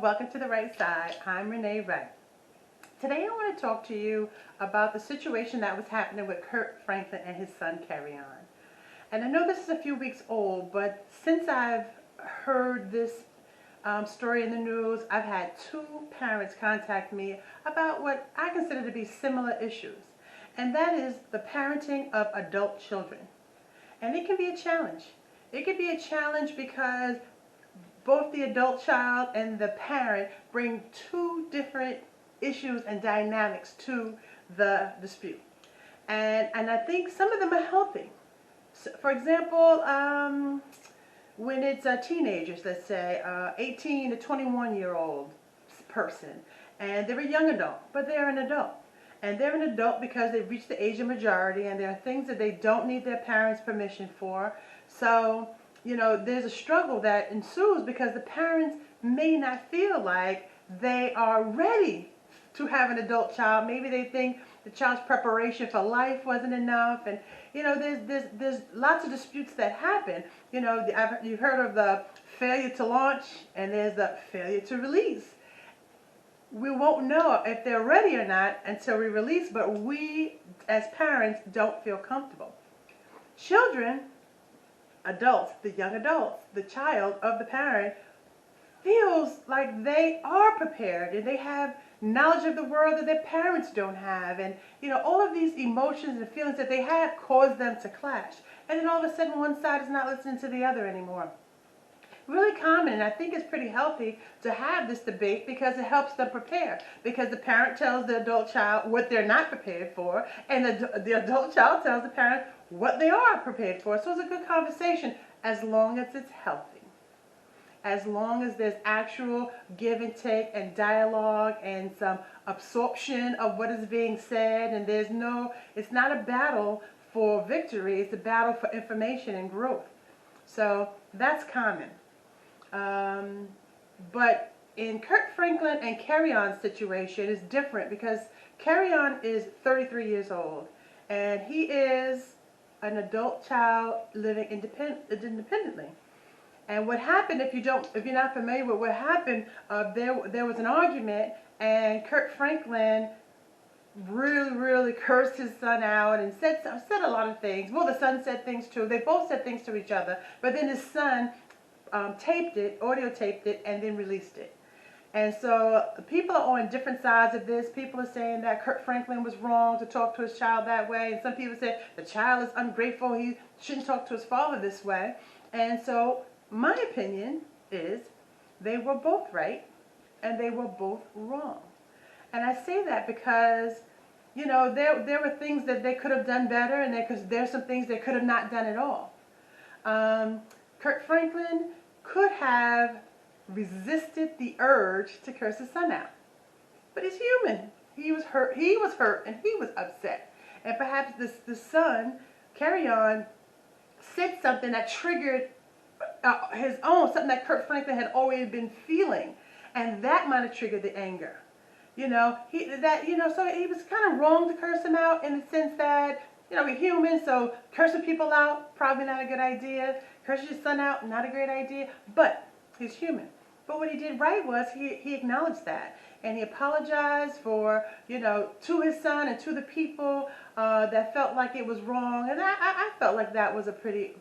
welcome to The Right Side. I'm Renee Wright. Today I want to talk to you about the situation that was happening with Kirk Franklin and his son Carry-On. And I know this is a few weeks old, but since I've heard this story in the news, I've had two parents contact me about what I consider to be similar issues. And that is the parenting of adult children. And it can be a challenge. It can be a challenge because both the adult child and the parent bring two different issues and dynamics to the dispute. And I think some of them are healthy. So, for example, when it's teenagers, let's say 18 to 21-year-old person, and they're a young adult, but they're an adult. And they're an adult because they've reached the age of majority, and there are things that they don't need their parents' permission for. So, you know, there's a struggle that ensues because the parents may not feel like they are ready to have an adult child. Maybe they think the child's preparation for life wasn't enough, and you know, there's lots of disputes that happen. You know, you've heard of the failure to launch, and there's the failure to release. We won't know if they're ready or not until we release, but we as parents don't feel comfortable. Children, adults, the young adults, the child of the parent feels like they are prepared and they have knowledge of the world that their parents don't have, and you know, all of these emotions and feelings that they have cause them to clash, and then all of a sudden one side is not listening to the other anymore. Really common, and I think it's pretty healthy to have this debate because it helps them prepare, because the parent tells the adult child what they're not prepared for, and the adult child tells the parent what they are prepared for. So it's a good conversation as long as it's healthy. As long as there's actual give and take and dialogue and some absorption of what is being said, and it's not a battle for victory, it's a battle for information and growth. So that's common. But in Kirk Franklin and Carry-On's situation is different because Carry-On is 33 years old and he is an adult child living independently. And what happened, if you're not familiar with what happened, there was an argument, and Kirk Franklin really cursed his son out and said a lot of things. Well, the son said things too. They both said things to each other, but then his son audio taped it, and then released it. And so people are on different sides of this. People are saying that Kirk Franklin was wrong to talk to his child that way, and some people say the child is ungrateful. He shouldn't talk to his father this way. And so my opinion is they were both right and they were both wrong. And I say that because, you know, there were things that they could have done better, and there's some things they could have not done at all. Kirk Franklin could have resisted the urge to curse his son out. But he's human. He was hurt, and he was upset. And perhaps the son, Carry-On, said something that triggered his own, something that Kirk Franklin had always been feeling, and that might have triggered the anger. You know, so he was kind of wrong to curse him out in the sense that, you know, we're human, so cursing people out, probably not a good idea. Cursing your son out, not a great idea, but he's human. But what he did right was he acknowledged that, and he apologized for, you know, to his son and to the people that felt like it was wrong. And I felt like that was a pretty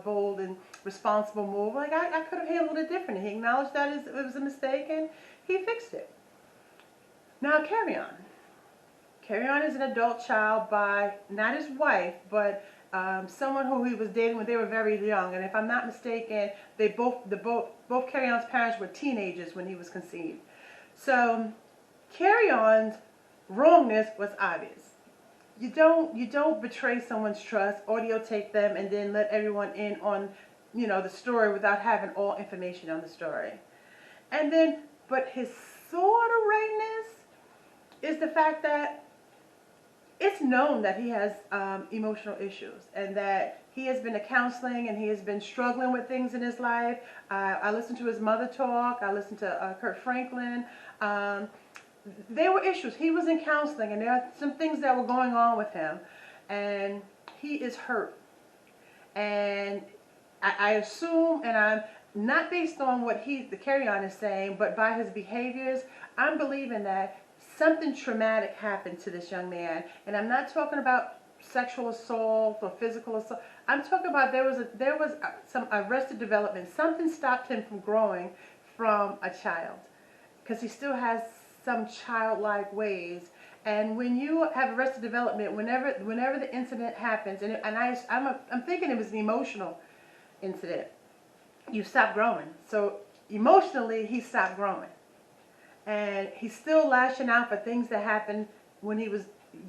bold and responsible move. Like I could have handled it differently. He acknowledged that it was a mistake, and he fixed it. Now Carry-On. Carry-On is an adult child by not his wife, but someone who he was dating when they were very young. And if I'm not mistaken, both Carry-On's parents were teenagers when he was conceived. So Carry-On's wrongness was obvious. You don't betray someone's trust, audio tape them, and then let everyone in on, you know, the story without having all information on the story. And then, but his sort of rightness is the fact that it's known that he has emotional issues, and that he has been to counseling and he has been struggling with things in his life. I listened to his mother talk. I listened to Kirk Franklin. There were issues. He was in counseling, and there are some things that were going on with him, and he is hurt. And I assume, and not based on what the carry-on is saying, but by his behaviors, I'm believing that something traumatic happened to this young man. And I'm not talking about sexual assault or physical assault. I'm talking about there was some arrested development. Something stopped him from growing from a child, because he still has some childlike ways. And when you have arrested development, whenever the incident happens, I'm thinking it was an emotional incident, you stop growing. So emotionally, he stopped growing, and he's still lashing out for things that happened when he was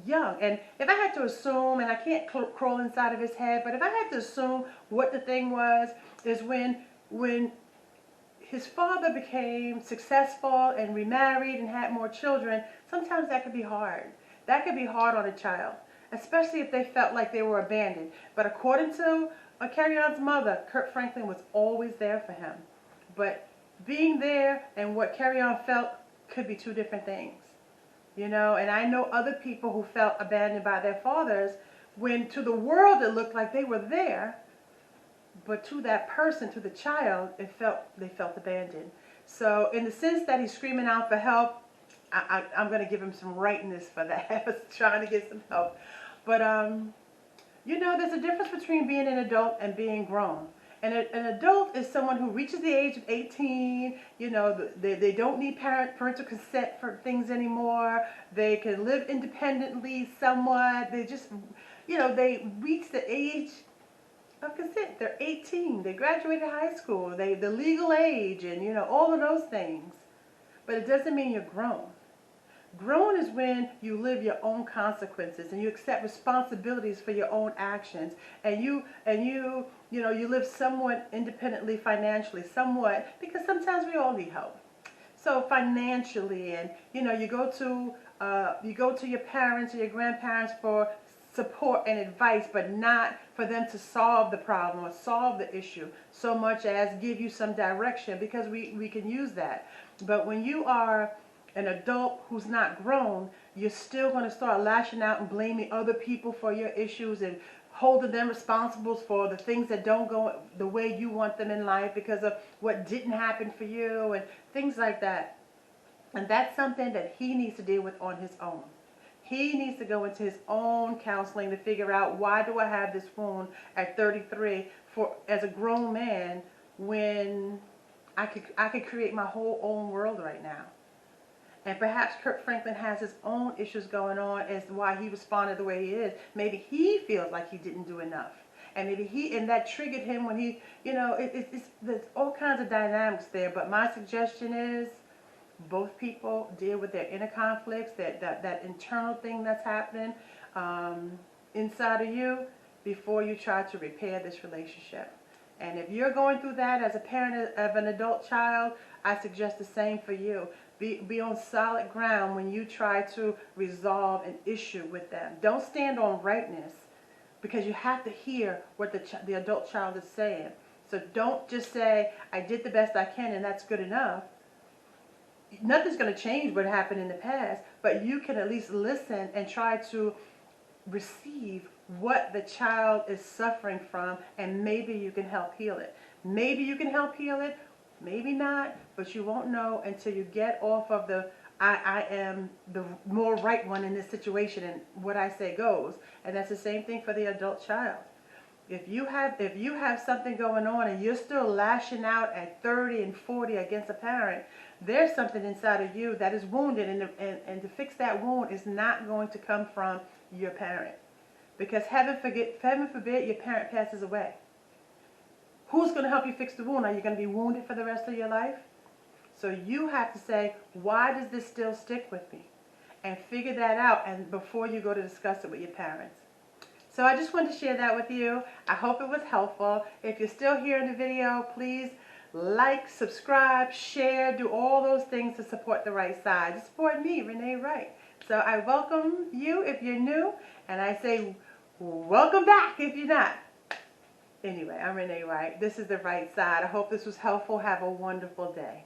young. And if I had to assume, and I can't crawl inside of his head, but if I had to assume what the thing was, is when his father became successful and remarried and had more children, sometimes that could be hard. That could be hard on a child, especially if they felt like they were abandoned. But according to Carry-On's mother, Kirk Franklin was always there for him. But being there and what Carry-On felt could be two different things. You know, and I know other people who felt abandoned by their fathers, when to the world it looked like they were there, but to that person, to the child, they felt abandoned. So in the sense that he's screaming out for help, I'm going to give him some rightness for that, trying to get some help. But, you know, there's a difference between being an adult and being grown. And an adult is someone who reaches the age of 18, you know, they don't need parental consent for things anymore. They can live independently somewhat. They just, you know, they reach the age of consent. They're 18. They graduated high school. The legal age, and, you know, all of those things. But it doesn't mean you're grown. Grown is when you live your own consequences and you accept responsibilities for your own actions, and you know, you live somewhat independently financially, somewhat, because sometimes we all need help. So financially, and you know, you go to your parents or your grandparents for support and advice, but not for them to solve the problem or solve the issue, so much as give you some direction, because we can use that. But when you are an adult who's not grown, you're still going to start lashing out and blaming other people for your issues and holding them responsible for the things that don't go the way you want them in life because of what didn't happen for you and things like that. And that's something that he needs to deal with on his own. He needs to go into his own counseling to figure out, why do I have this wound at 33 as a grown man when I could create my whole own world right now. And perhaps Kirk Franklin has his own issues going on as to why he responded the way he is. Maybe he feels like he didn't do enough. And maybe that triggered him when he, you know, there's all kinds of dynamics there. But my suggestion is both people deal with their inner conflicts, that internal thing that's happening inside of you before you try to repair this relationship. And if you're going through that as a parent of an adult child, I suggest the same for you. Be on solid ground when you try to resolve an issue with them. Don't stand on rightness, because you have to hear what the adult child is saying. So don't just say, I did the best I can and that's good enough. Nothing's going to change what happened in the past, but you can at least listen and try to receive what the child is suffering from, and maybe you can help heal it. Maybe you can help heal it, maybe not, but you won't know until you get off of the I am the more right one in this situation and what I say goes. And that's the same thing for the adult child. If you have something going on and you're still lashing out at 30 and 40 against a parent, there's something inside of you that is wounded, and to fix that wound is not going to come from your parent. Because heaven forbid your parent passes away. Who's going to help you fix the wound? Are you going to be wounded for the rest of your life? So you have to say, why does this still stick with me? And figure that out, and before you go to discuss it with your parents. So I just wanted to share that with you. I hope it was helpful. If you're still here in the video, please like, subscribe, share, do all those things to support the right side. To support me, Renee Wright. So I welcome you if you're new, and I say welcome back if you're not. Anyway, I'm Renee Wright. This is the right side. I hope this was helpful. Have a wonderful day.